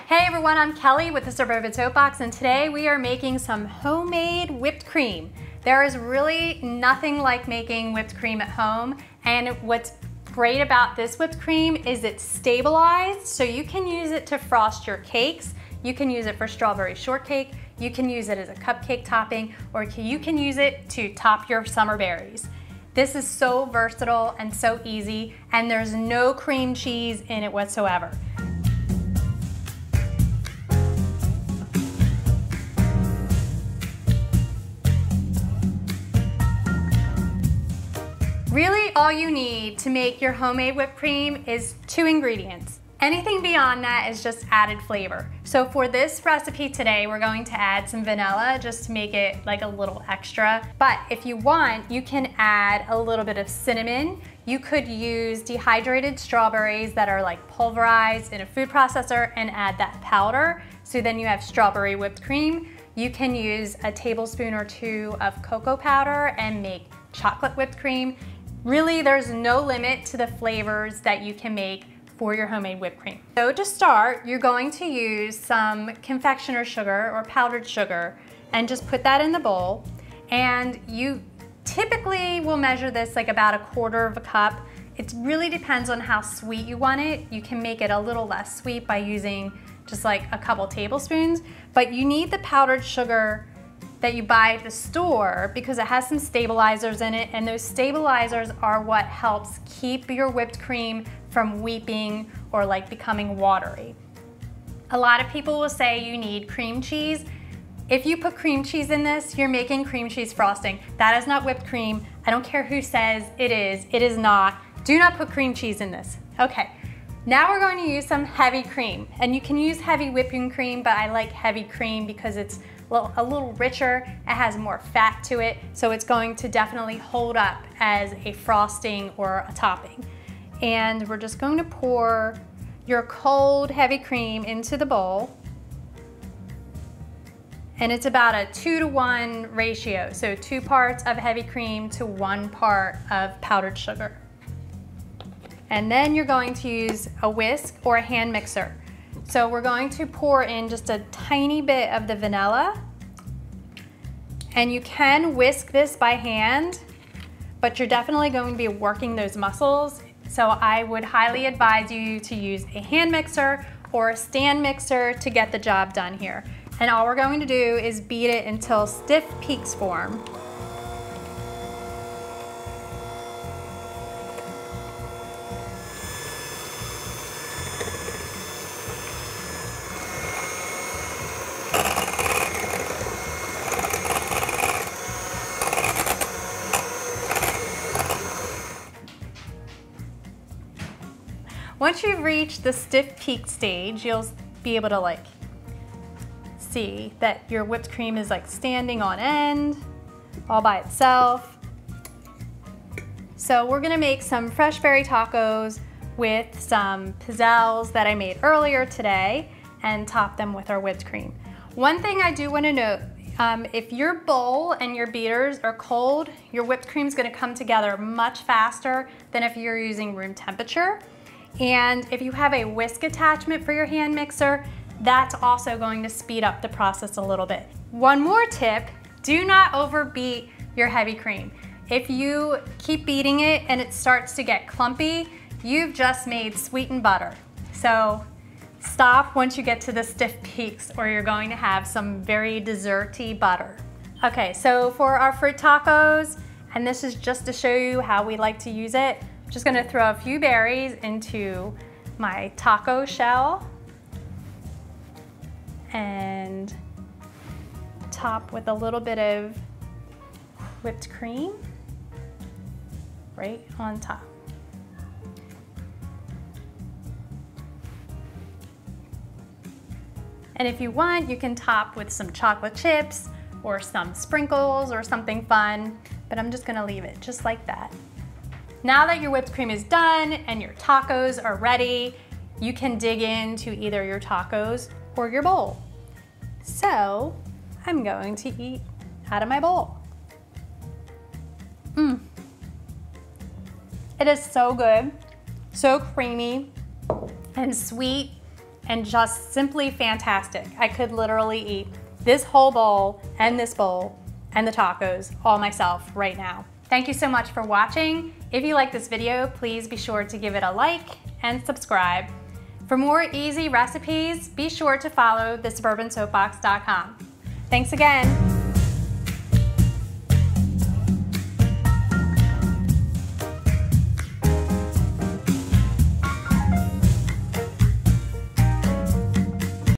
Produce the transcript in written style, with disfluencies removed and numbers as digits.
Hey everyone, I'm Kelly with the Suburban Soapbox, and today we are making some homemade whipped cream. There is really nothing like making whipped cream at home, and what's great about this whipped cream is it's stabilized, so you can use it to frost your cakes, you can use it for strawberry shortcake, you can use it as a cupcake topping, or you can use it to top your summer berries. This is so versatile and so easy, and there's no cream cheese in it whatsoever. Really, all you need to make your homemade whipped cream is 2 ingredients. Anything beyond that is just added flavor. So for this recipe today, we're going to add some vanilla just to make it like a little extra. But if you want, you can add a little bit of cinnamon. You could use dehydrated strawberries that are like pulverized in a food processor and add that powder. So then you have strawberry whipped cream. You can use a tablespoon or 2 of cocoa powder and make chocolate whipped cream. Really, there's no limit to the flavors that you can make for your homemade whipped cream. So to start, you're going to use some confectioner sugar or powdered sugar and just put that in the bowl. And you typically will measure this like about 1/4 cup. It really depends on how sweet you want it. You can make it a little less sweet by using just like a couple tablespoons, but you need the powdered sugar that you buy at the store because it has some stabilizers in it, and those stabilizers are what helps keep your whipped cream from weeping or like becoming watery. A lot of people will say you need cream cheese. If you put cream cheese in this, you're making cream cheese frosting. That is not whipped cream. I don't care who says it is not. Do not put cream cheese in this. Okay, now we're going to use some heavy cream, and you can use heavy whipping cream, but I like heavy cream because it's a little richer, it has more fat to it, so it's going to definitely hold up as a frosting or a topping. And we're just going to pour your cold heavy cream into the bowl, and it's about a 2-to-1 ratio, so 2 parts of heavy cream to 1 part of powdered sugar. And then you're going to use a whisk or a hand mixer. So we're going to pour in just a tiny bit of the vanilla, and you can whisk this by hand, but you're definitely going to be working those muscles. So I would highly advise you to use a hand mixer or a stand mixer to get the job done here. And all we're going to do is beat it until stiff peaks form. Once you've reached the stiff peak stage, you'll be able to like see that your whipped cream is like standing on end all by itself. So we're gonna make some fresh berry tacos with some pizzelles that I made earlier today and top them with our whipped cream. One thing I do want to note, if your bowl and your beaters are cold, your whipped cream is gonna come together much faster than if you're using room temperature. And if you have a whisk attachment for your hand mixer, that's also going to speed up the process a little bit. One more tip, do not overbeat your heavy cream. If you keep beating it and it starts to get clumpy, you've just made sweetened butter. So stop once you get to the stiff peaks, or you're going to have some very desserty butter. Okay, so for our fruit tacos, and this is just to show you how we like to use it, I'm just gonna throw a few berries into my taco shell and top with a little bit of whipped cream right on top. And if you want, you can top with some chocolate chips or some sprinkles or something fun, but I'm just gonna leave it just like that. Now that your whipped cream is done and your tacos are ready, you can dig into either your tacos or your bowl. So I'm going to eat out of my bowl. It is so good, so creamy and sweet and just simply fantastic. I could literally eat this whole bowl and this bowl and the tacos all myself right now. Thank you so much for watching. If you like this video, please be sure to give it a like and subscribe. For more easy recipes, be sure to follow thesuburbansoapbox.com. Thanks again.